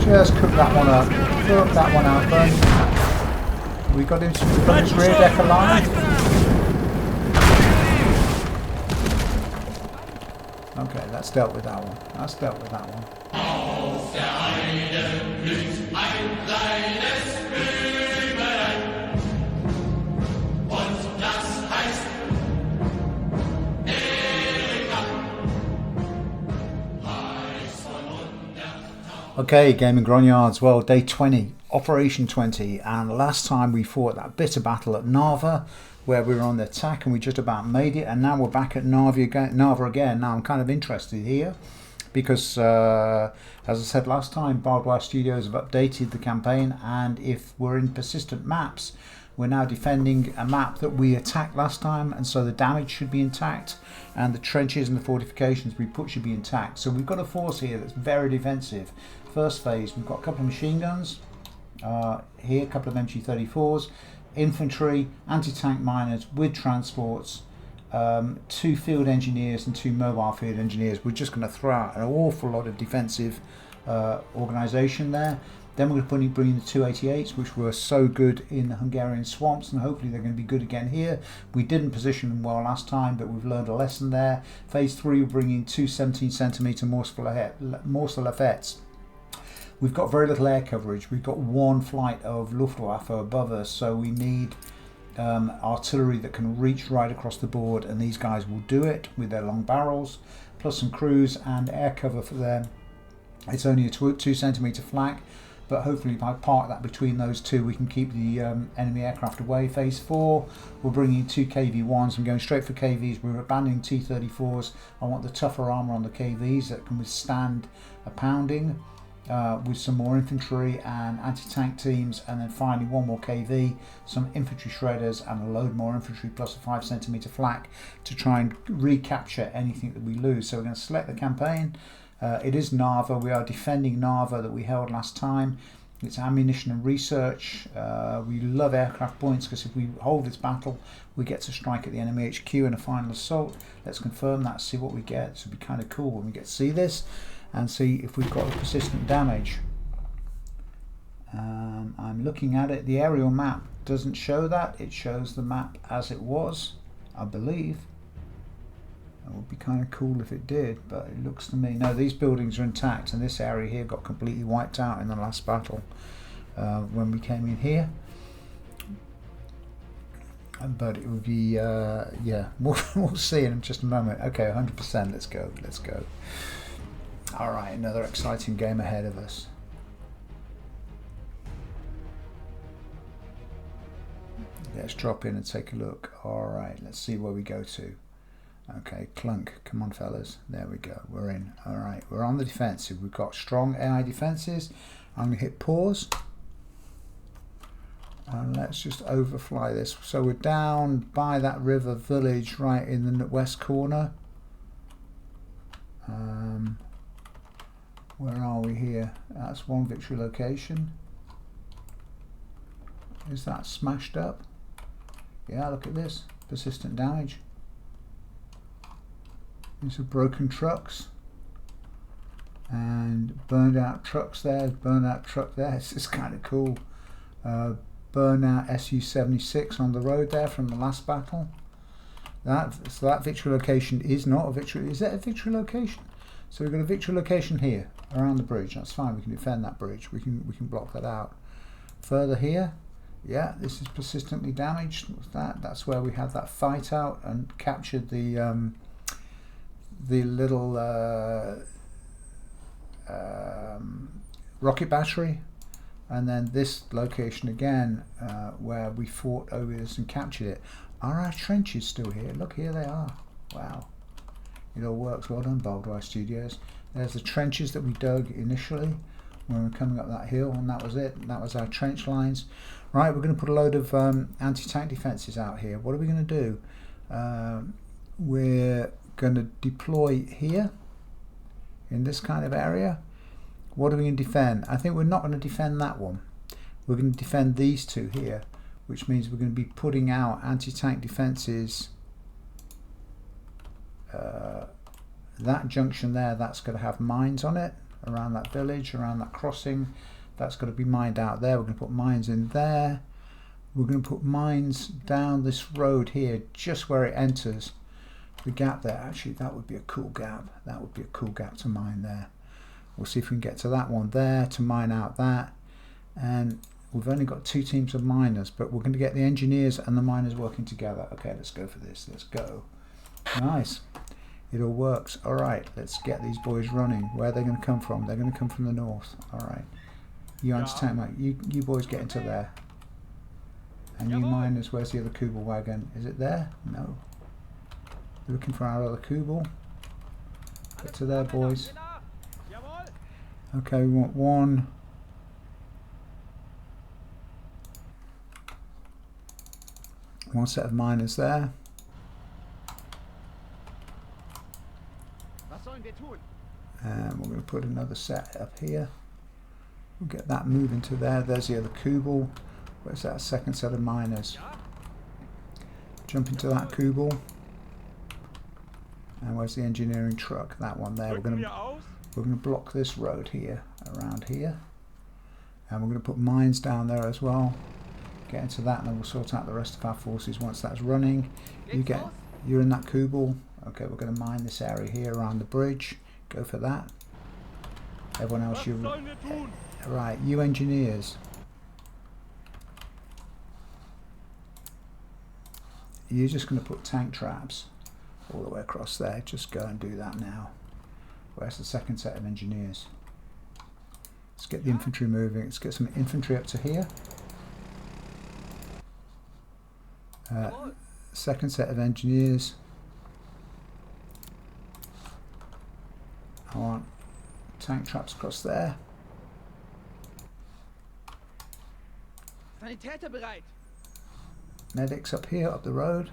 Just cook that one up. Cook that one out, burn. We got his rear deck alive. Okay, that's dealt with that one. That's dealt with that one. Okay, Gaming Grognards, well, day 20, Operation 20, and last time we fought that bitter battle at Narva, where we were on the attack and we just about made it, and now we're back at Narva again. Now I'm kind of interested here, because as I said last time, Barbed Wire Studios have updated the campaign, and if we're in persistent maps, we're now defending a map that we attacked last time, and so the damage should be intact, and the trenches and the fortifications we put should be intact. So we've got a force here that's very defensive. First phase, we've got a couple of machine guns here, a couple of MG34s, infantry, anti-tank miners with transports, 2 field engineers and 2 mobile field engineers. We're just going to throw out an awful lot of defensive organisation there. Then we're going to bring in the 288s, which were so good in the Hungarian swamps, and hopefully they're going to be good again here. We didn't position them well last time, but we've learned a lesson there. Phase 3, we're bringing 2 17cm Morselefets. We've got very little air coverage. We've got 1 flight of Luftwaffe above us, so we need artillery that can reach right across the board, and these guys will do it with their long barrels, plus some crews and air cover for them. It's only a 2cm flak, but hopefully if I park that between those two, we can keep the enemy aircraft away. Phase 4, we're bringing 2 KV-1s. I'm going straight for KVs. We're abandoning T-34s. I want the tougher armour on the KVs that can withstand a pounding. With some more infantry and anti-tank teams, and then finally 1 more KV, some infantry shredders and a load more infantry plus a 5cm flak to try and recapture anything that we lose. So we're going to select the campaign. It is Narva. We are defending Narva that we held last time. It's ammunition and research. We love aircraft points, because if we hold this battle we get to strike at the enemy HQ in a final assault. Let's confirm that, see what we get. So it'll be kind of cool when we get to see this and see if we've got the persistent damage. I'm looking at it. The aerial map doesn't show that. It shows the map as it was, I believe. It would be kind of cool if it did, but it looks to me, no, these buildings are intact, and this area here got completely wiped out in the last battle when we came in here. But it would be, yeah, we'll see in just a moment. Okay, 100%, let's go, let's go. Alright, another exciting game ahead of us. Let's drop in and take a look. Alright, let's see where we go to. Okay, clunk, come on fellas, there we go, we're in. Alright, we're on the defensive. We've got strong AI defenses. I'm going to hit pause. And let's just overfly this. So we're down by that river village right in the west corner. Where are we here? That's 1 victory location. Is that smashed up? Yeah, look at this. Persistent damage. These are broken trucks. And burned out trucks there. Burned out truck there. This is kind of cool. Burned out Su-76 on the road there from the last battle. So that victory location is not a victory. Is that a victory location? So we've got a victory location here around the bridge. That's fine. We can defend that bridge. We can block that out. Further here, yeah, this is persistently damaged. What's that? That's where we had that fight out and captured the little rocket battery. And then this location again, where we fought over this and captured it. Are our trenches still here? Look, here they are. Wow. It all works. Well done, Barbed Wire Studios. There's the trenches that we dug initially when we were coming up that hill, and that was it. That was our trench lines. Right, we're going to put a load of anti-tank defences out here. What are we going to do? We're going to deploy here in this kind of area. What are we going to defend? I think we're not going to defend that one. We're going to defend these two here, which means we're going to be putting out anti-tank defences. That junction there, that's going to have mines on it. around that village, around that crossing. That's got to be mined out there. We're going to put mines in there. We're going to put mines down this road here, just where it enters the gap there. Actually, that would be a cool gap. That would be a cool gap to mine there. We'll see if we can get to that one there to mine out that. And we've only got 2 teams of miners, but we're going to get the engineers and the miners working together. Okay, let's go for this. Let's go. Nice. It all works. All right, let's get these boys running. Where are they going to come from? They're going to come from the north. All right. You anti-tank, mate. You boys get into there. And you miners, where's the other Kubel wagon? Is it there? No. We're looking for our other Kubel. Get to there, boys. Okay, we want one set of miners there. And we're going to put another set up here. We'll get that moving to there. There's the other Kubel. Where's that second set of miners? Jump into that Kubel. And where's the engineering truck? That one there. We're going to block this road here, around here. And we're going to put mines down there as well. Get into that, and then we'll sort out the rest of our forces once that's running. You're in that Kubel. Okay, we're going to mine this area here around the bridge. Go for that. Everyone else, right, you engineers. You're just going to put tank traps all the way across there. Just go and do that now. Where's the second set of engineers? Let's get the infantry moving. Let's get some infantry up to here. Second set of engineers. I want tank traps across there. Medics up here, up the road.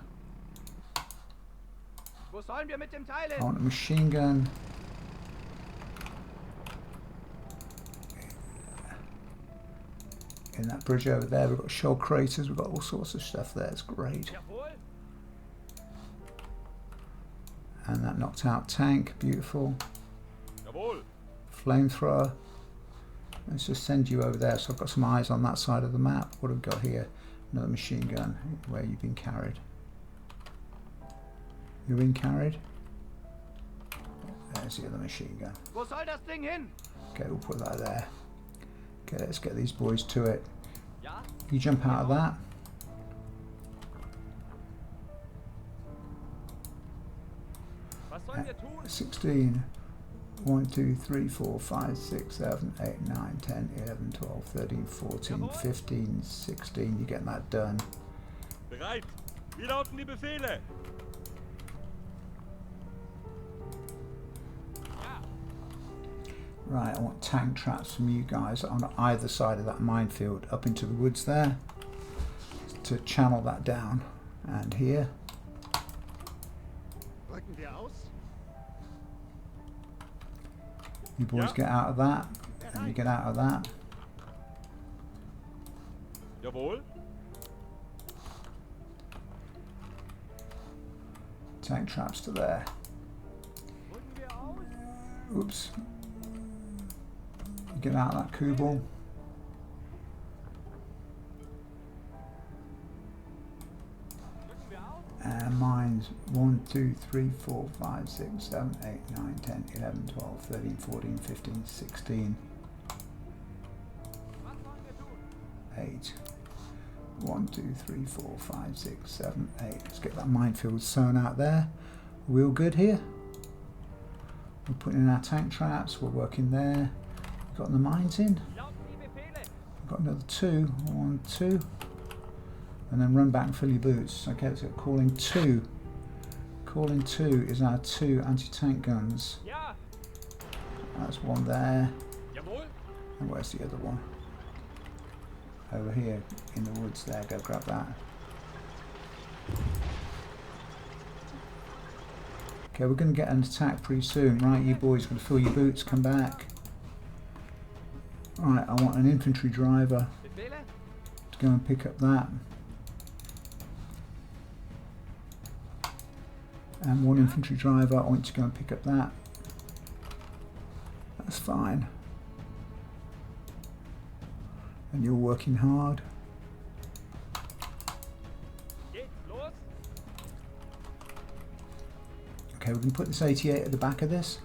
I want a machine gun. In that bridge over there, we've got shell craters, we've got all sorts of stuff there, it's great. And that knocked out tank, beautiful. Flamethrower. Let's just send you over there. So I've got some eyes on that side of the map. What have we got here? Another machine gun. Where you've been carried. You've been carried? There's the other machine gun. Okay, we'll put that there. Okay, let's get these boys to it. You jump out of that. At 16. 1, 2, 3, 4, 5, 6, 7, 8, 9, 10, 11, 12, 13, 14, 15, 16. You're getting that done. Bereit. Wie lauten die Befehle? Right, I want tank traps from you guys on either side of that minefield up into the woods there to channel that down. And here. You boys get out of that, and you get out of that. Jawohl. Tank traps to there. Oops. You get out of that Kubel. And mines 1, 2, 3, 4, 5, 6, 7, 8, 9, 10, 11, 12, 13, 14, 15, 16. 8. 1, 2, 3, 4, 5, 6, 7, 8. Let's get that minefield sown out there. Are we all good here? We're putting in our tank traps. We're working there. We've got the mines in. We've got another 2. 1, 2. And then run back and fill your boots. Okay, let's get calling 2. Calling 2 is our 2 anti-tank guns. That's one there. And where's the other one? Over here in the woods there. Go grab that. Okay, we're going to get an attack pretty soon. Right, you boys, going to fill your boots. Come back. Right, I want an infantry driver to go and pick up that. And one infantry driver, I want to go and pick up that. That's fine. And you're working hard. Geht's los? Okay, we can put this 88 at the back of this.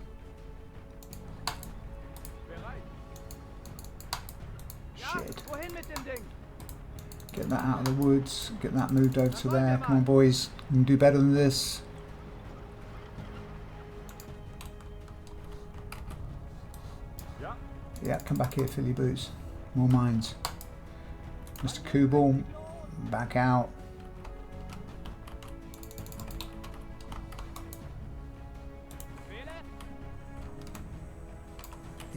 Bereit. Shit. Wohin mit dem Ding? Get that out of the woods. Get that moved over to there. Come on, boys. You can do better than this. Ja. Yeah, come back here, fill your boots. More mines. Mr. Kubel, back out. Befehle?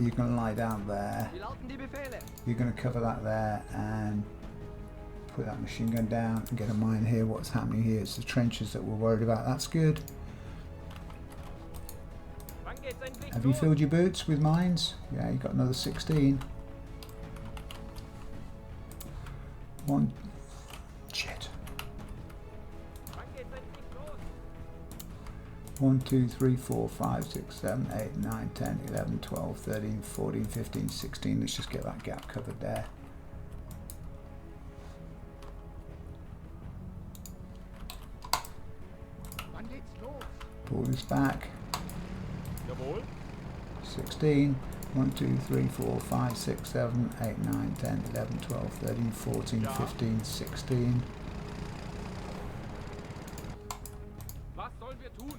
You're going to lie down there. Wie lauten die Befehle? You're going to cover that there and put that machine gun down and get a mine here. What's happening here? It's the trenches that we're worried about. That's good. Wann geht's endlich Have you los? filled your boots with mines? Yeah, you got another 16. One. Shit. Wann geht's endlich los? 1, 2, 3, 4, 5, 6, 7, 8, 9, 10, 11, 12, 13, 14, 15, 16. Let's just get that gap covered there. Wann geht's los? Pull this back. Jawohl. 16. 1, 2, 3, 4, 5, 6, 7, 8, 9, 10, 11, 12, 13, 14, Ja. 15, 16. Was sollen wir tun?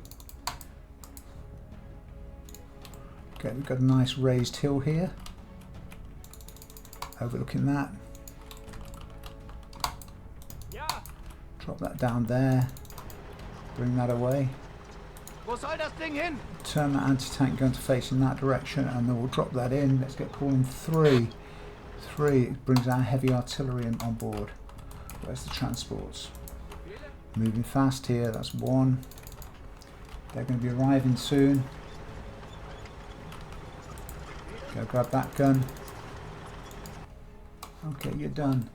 Okay, we've got a nice raised hill here. Overlooking that. Ja. Drop that down there. Bring that away. Wo soll das Ding hin? Turn that anti-tank gun to face in that direction and then we'll drop that in. Let's get calling 3. 3, it brings our heavy artillery in on board. Where's the transports? Befehle? Moving fast here, that's 1. They're going to be arriving soon. Go grab that gun. Okay, you're done.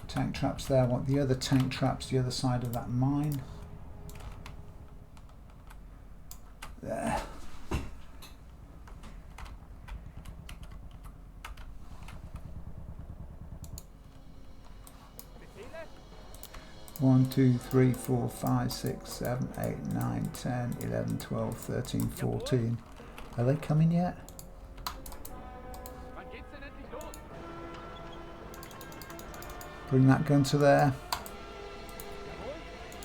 Tank traps there. I want the other tank traps the other side of that mine. There. Befehle? 1, 2, 3, 4, 5, 6, 7, 8, 9, 10, 11, 12, 13, 14. Are they coming yet? Wann geht's denn endlich los? Bring that gun to there.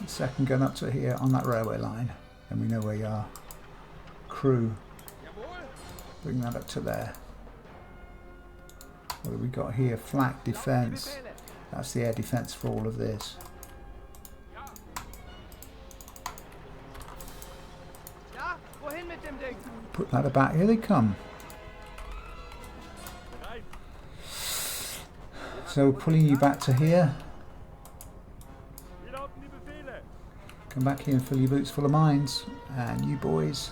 Jawohl. Second gun up to here on that railway line. Then we know where you are. Crew. Jawohl. Bring that up to there. What have we got here? Flak defense. Befehle? That's the air defense for all of this. Ja. Ja, wohin mit dem Ding? Put that about. Here they come. Bereit. So we're pulling you back to here. Wie lauten die Befehle? Come back here and fill your boots full of mines. And you boys,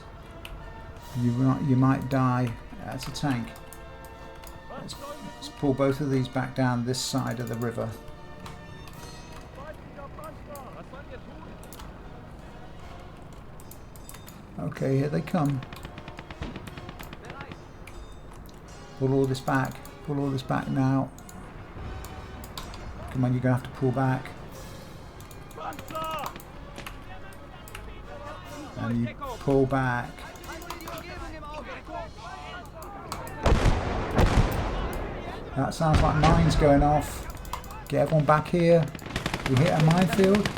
you might die as a tank. Was sollen wir Let's pull both of these back down this side of the river. feindlicher Panzer? Was sollen wir tun? Okay, here they come. Bereit. Pull all this back. Pull all this back now. Come on, you're going to have to pull back. Panzer! And you pull back. That sounds like mines going off. Get everyone back here. We hit a minefield.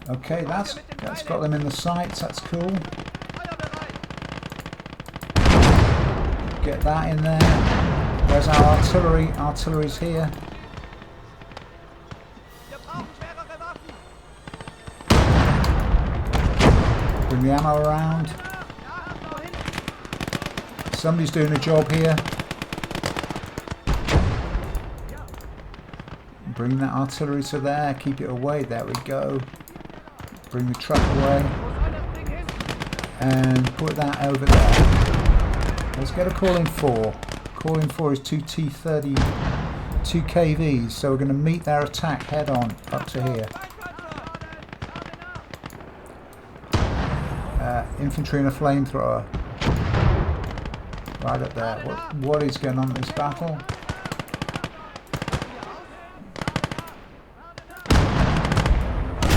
Okay, that's got them in the sights. That's cool. Get that in there. There's our artillery. Artillery's here. Wir brauchen schwerere Waffen. Bring the ammo around. Somebody's doing a job here. Bring that artillery to there. Keep it away. There we go. Bring the truck away. Wo soll das Ding hin? And put that over there. Let's get a call in 4. Call in 4 is 2 T30, 2 KVs. So we're going to meet their attack head on up to here. Infantry and a flamethrower. Right up there. What is going on in this battle?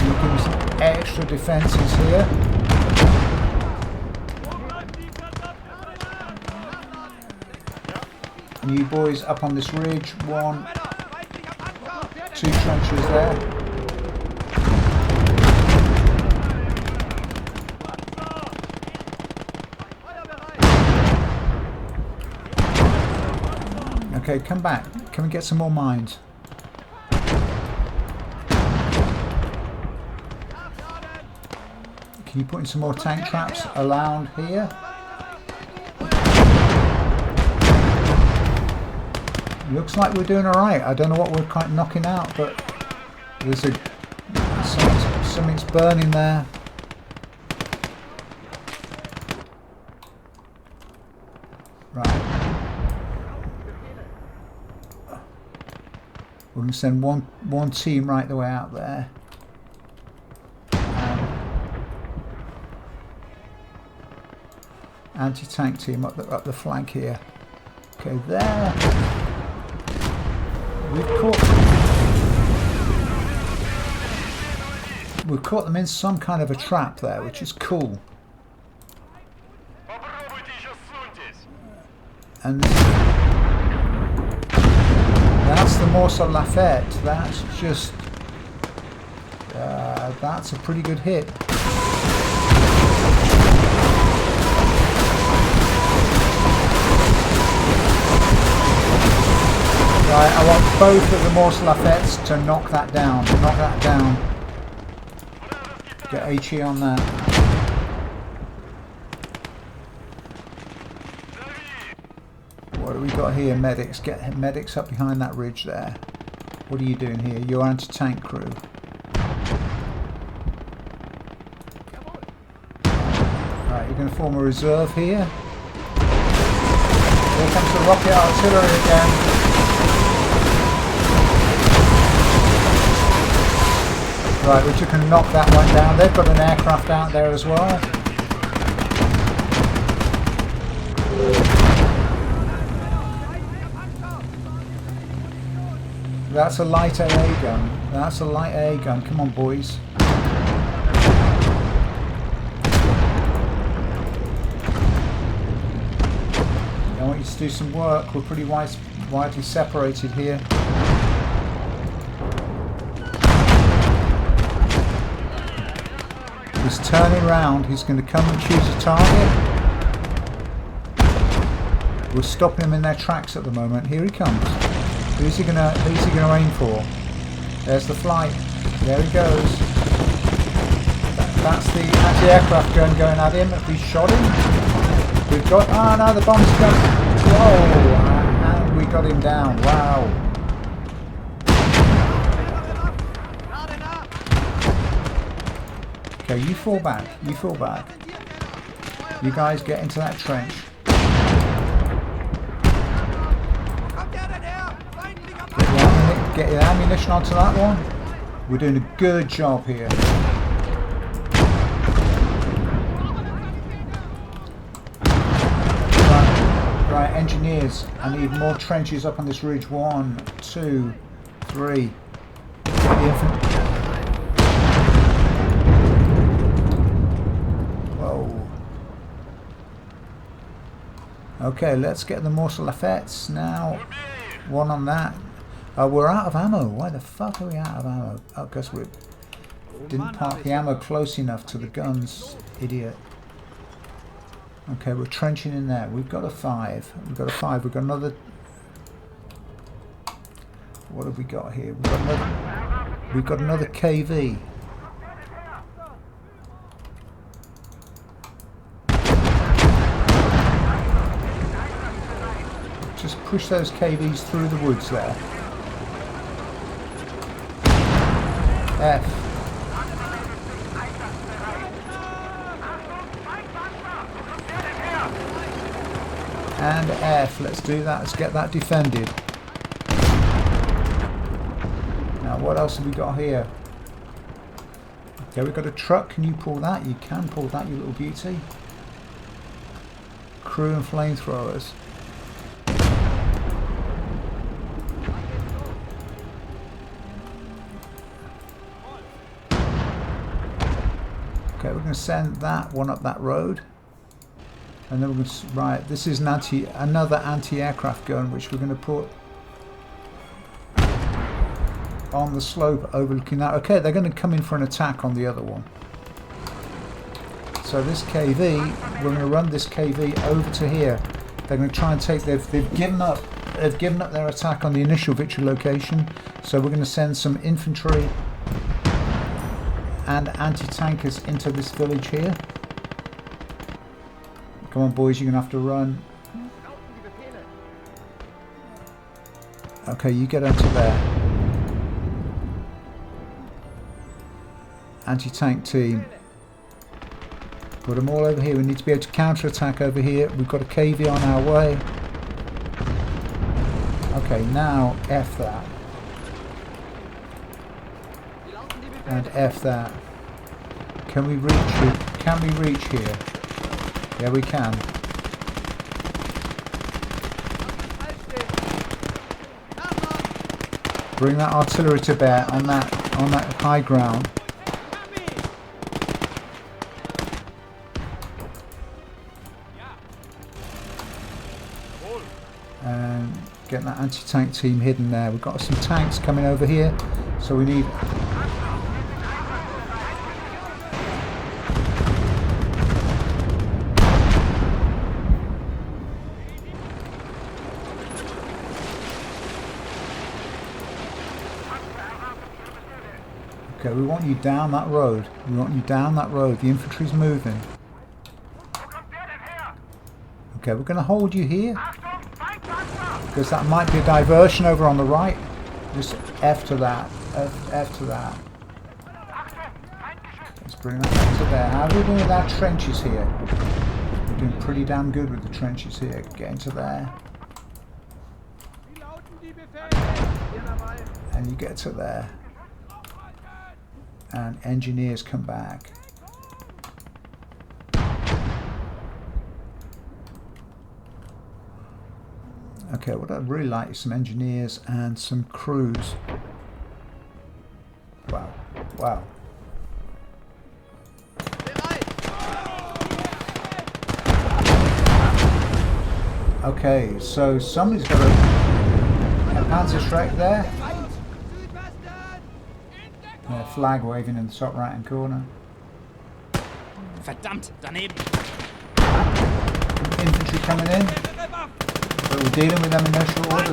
Looking some extra defences here. And you boys up on this ridge. 1, 2 trenches there. Okay, come back. Can we get some more mines? Can you put in some more tank traps around here? Looks like we're doing alright. I don't know what we're quite knocking out, but there's something's burning there. Right. We're going to send one team right the way out there. Anti-tank team up the flank here. Okay, there. We've caught them in some kind of a trap there, which is cool. And that's the Morceau Lafayette. That's just that's a pretty good hit. Right, I want both of the Morceau Lafayettes to knock that down. Knock that down. Get HE on that. What do we got here? Medics. Get medics up behind that ridge there. What are you doing here? Your anti-tank crew. Right, you're going to form a reserve here. Here comes the rocket artillery again. Right, we just can knock that one down. They've got an aircraft out there as well. That's a light AA gun. That's a light AA gun. Come on, boys. I want you to do some work. We're pretty widely separated here. He's turning around. He's going to come and choose a target. We're stopping him in their tracks at the moment. Here he comes. Who's he going to aim for? There's the flight. There he goes. That's the anti-aircraft gun going at him. Have we shot him? We've got. Ah, no, the bomb's coming. Whoa! And we got him down. Wow. Okay, you fall back. You fall back. You guys get into that trench. Get your ammunition onto that one. We're doing a good job here. Right, engineers. I need more trenches up on this ridge. 1, 2, 3. Okay, let's get the Morceau Lafayettes now. 1 on that. We're out of ammo. Why the fuck are we out of ammo? Oh, because we didn't park the ammo close enough to the guns. Idiot. Okay, we're trenching in there. We've got a 5. We've got a 5. We've got another. What have we got here? We've got another KV. Just push those KVs through the woods there. F. And F. Let's do that. Let's get that defended. Now, what else have we got here? Okay, we've got a truck. Can you pull that? You can pull that, you little beauty. Crew and flamethrowers. Okay, we're going to send that one up that road. And then we're going to, right, this is another anti-aircraft gun, which we're going to put on the slope overlooking that. Okay, they're going to come in for an attack on the other one. So this KV, we're going to run this KV over to here. They're going to try and take, they've given up their attack on the initial victory location. So we're going to send some infantry and anti-tankers into this village here. Come on boys, you're going to have to run. Okay, you get onto there. Anti-tank team. Put them all over here. We need to be able to counter-attack over here. We've got a KV on our way. Okay, now F that. And F that. Can we reach it? Can we reach here? Yeah, we can. Bring that artillery to bear on that high ground. And get that anti-tank team hidden there. We've got some tanks coming over here, so we need. Okay, we want you down that road. We want you down that road. The infantry's moving. Okay, we're going to hold you here because that might be a diversion over on the right. Just F to that. F to that. Let's bring that up to there. How are we doing with our trenches here? We're doing pretty damn good with the trenches here. Get into there. And you get to there. And engineers come back. Okay, what I'd really like is some engineers and some crews. Wow, wow. Okay, so somebody's got a Panzerschreck there. Flag waving in the top right hand corner. Verdammt, daneben. Infantry coming in. But we're dealing with them in no short order.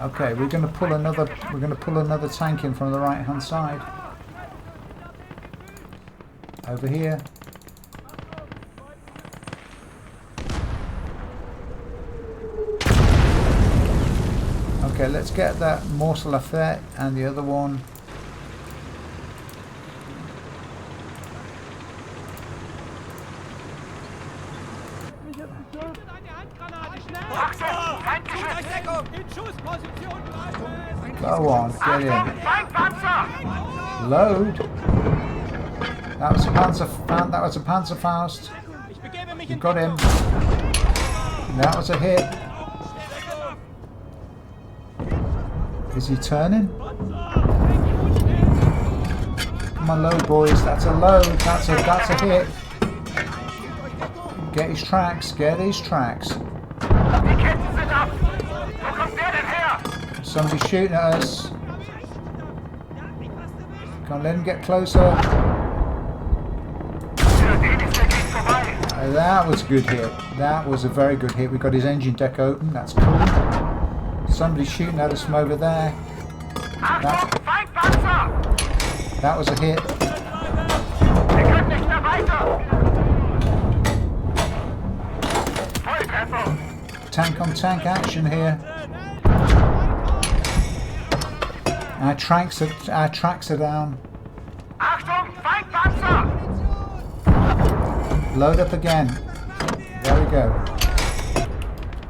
Okay, we're going to pull another tank in from the right hand side. Over here. Okay, let's get that Morse Lafayette and the other one. Go on, get in. Load. That was a Panzerfaust. You got him. That was a hit. Is he turning? Come on, load, boys. That's a load. That's a hit. Get his tracks. Get his tracks. Somebody's shooting at us. Come on, let him get closer. That was a good hit. That was a very good hit. We got his engine deck open. That's cool. Somebody's shooting at us from over there. That was a hit. Tank on tank action here. Our tracks are down. Load up again. There we go.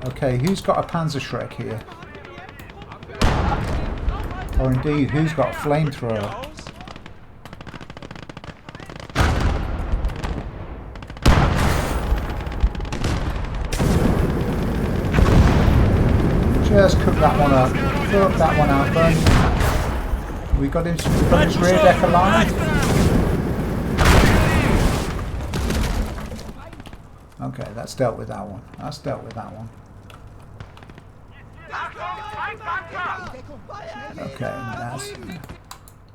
Okay, who's got a Panzerschreck here? Or indeed, who's got a flamethrower? Just cook that one up. Cook that one out, burn. We got his rear deck alive. Okay, that's dealt with that one. That's dealt with that one. Okay,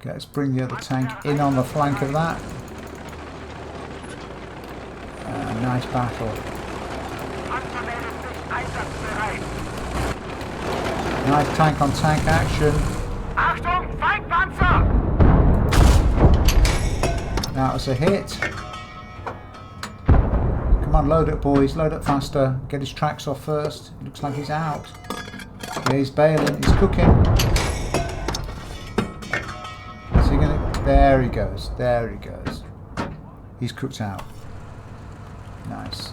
okay, let's bring the other tank in on the flank of that. Nice battle. Nice tank on tank action. Achtung, Feindpanzer! That was a hit. Come on, load up, boys. Load up faster. Get his tracks off first. Looks like he's out. Yeah, he's bailing. He's cooking. Is he gonna? There he goes. There he goes. He's cooked out. Nice.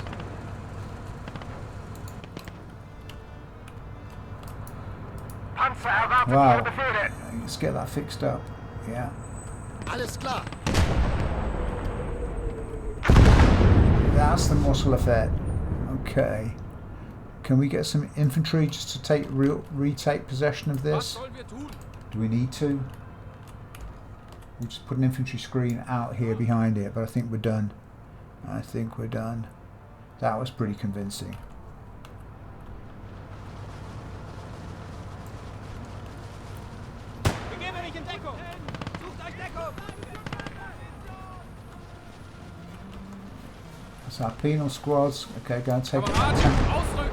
Wow. Let's get that fixed up. Yeah. Alles klar. That's the muscle effect. Okay. Can we get some infantry just to take retake possession of this? Do we need to? We'll just put an infantry screen out here behind it, but I think we're done. I think we're done. That was pretty convincing. That's our penal squads. Okay, go and take up that tank.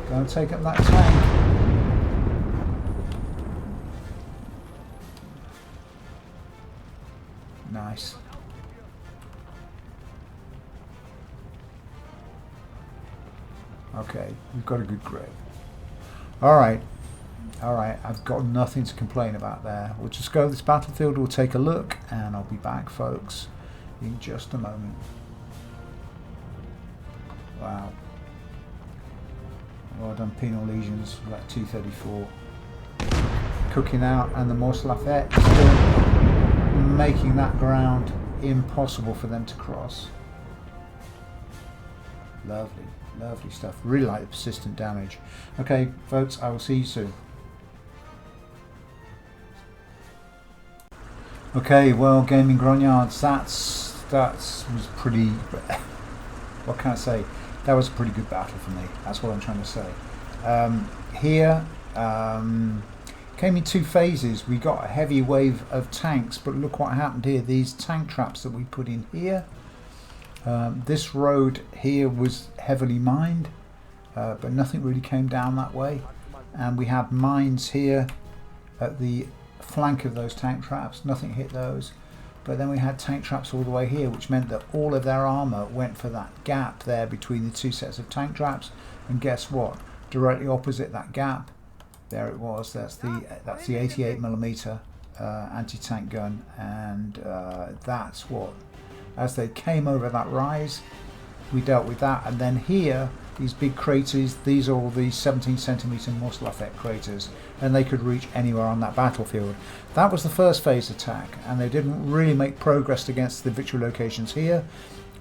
Go and take up that tank. Nice. Okay, we've got a good grip. Alright. Alright, I've got nothing to complain about there. We'll just go to this battlefield, we'll take a look, and I'll be back, folks, in just a moment. Wow. Well done, penal legions, like 234. Cooking out, and the Morse Lafayette is still making that ground impossible for them to cross. Lovely, lovely stuff. Really like the persistent damage. Okay, folks, I will see you soon. Okay, well, gaming grognards, that was pretty. What can I say? That was a pretty good battle for me. That's what I'm trying to say. Here came in two phases. We got a heavy wave of tanks, but look what happened here. These tank traps that we put in here. This road here was heavily mined, but nothing really came down that way. And we had mines here at the flank of those tank traps. Nothing hit those. But then we had tank traps all the way here, which meant that all of their armour went for that gap there between the two sets of tank traps. And guess what? Directly opposite that gap, there it was. That's the 88mm anti-tank gun, and that's what. As they came over that rise, we dealt with that. And then here, these big craters, these are all the 17cm Morse Lafayette craters, and they could reach anywhere on that battlefield. That was the first phase attack, and they didn't really make progress against the victory locations here,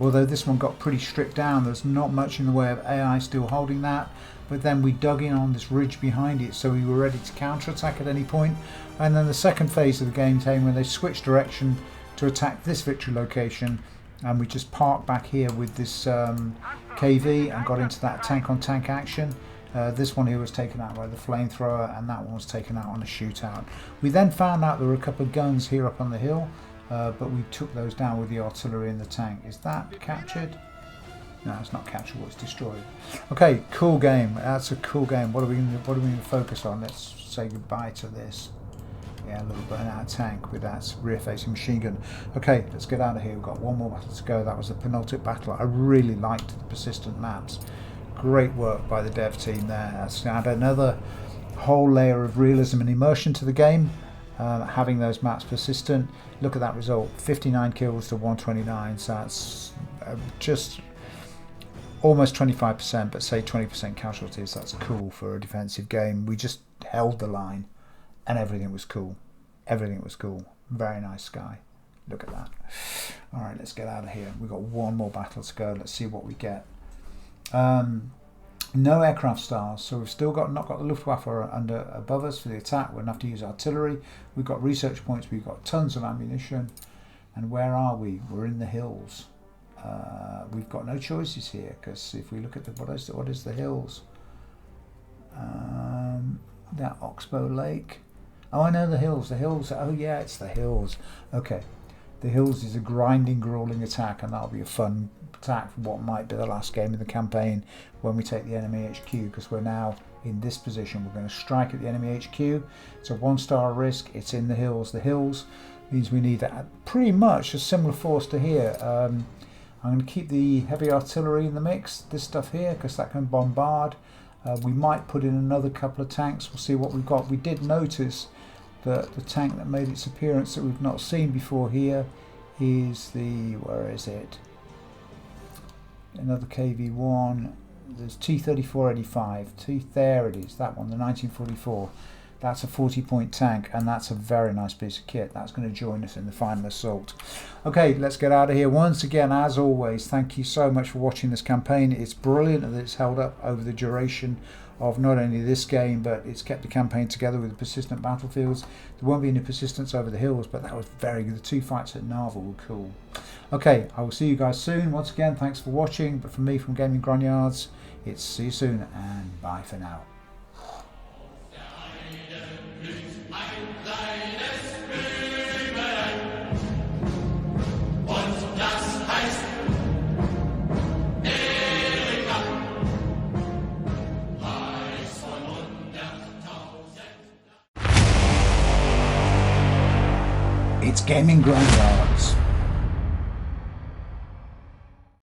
although this one got pretty stripped down. There's not much in the way of AI still holding that, but then we dug in on this ridge behind it, so we were ready to counterattack at any point. And then the second phase of the game came when they switched direction to attack this victory location, and we just parked back here with this KV and got into that tank on tank action. This one here was taken out by the flamethrower, and that one was taken out on a shootout. We then found out there were a couple of guns here up on the hill, but we took those down with the artillery in the tank. Is that captured? No, it's not capturable, it's destroyed. Okay, cool game. That's a cool game. What are we going to focus on? Let's say goodbye to this. Yeah, a little burnout tank with that rear-facing machine gun. Okay, let's get out of here. We've got one more battle to go. That was the penultimate battle. I really liked the persistent maps. Great work by the dev team there. That's add another whole layer of realism and immersion to the game. Having those maps persistent. Look at that result: 59 kills to 129. So that's just almost 25%, but say 20% casualties. That's cool for a defensive game. We just held the line. and everything was cool. Everything was cool. Very nice sky. Look at that. All right, let's get out of here. We've got one more battle to go. Let's see what we get. No aircraft stars, so we've still not got the Luftwaffe above us for the attack. We're going to have to use artillery. We've got research points. We've got tons of ammunition. And where are we? We're in the hills. We've got no choices here, because if we look at what is the hills? That Oxbow Lake. Oh, I know the hills. The hills. Oh yeah, it's the hills. Okay. The hills is a grinding, grueling attack, and that'll be a fun attack for what might be the last game of the campaign when we take the enemy HQ, because we're now in this position. We're going to strike at the enemy HQ. It's a 1-star risk. It's in the hills. The hills means we need pretty much a similar force to here. I'm going to keep the heavy artillery in the mix, this stuff here, because that can bombard. We might put in another couple of tanks. We'll see what we've got. We did notice that the tank that made its appearance that we've not seen before here is the, where is it? Another KV-1. There's T-3485. There it is, that one, the 1944. That's a 40-point tank, and that's a very nice piece of kit. That's going to join us in the final assault. Okay, let's get out of here. Once again, as always, thank you so much for watching this campaign. It's brilliant that it's held up over the duration of not only this game, but it's kept the campaign together with the persistent battlefields. There won't be any persistence over the hills, but that was very good. The 2 fights at Narva were cool. Okay, I will see you guys soon. Once again, thanks for watching. But from me, from Gaming Grognards, it's see you soon and bye for now. It's Gaming Grognards.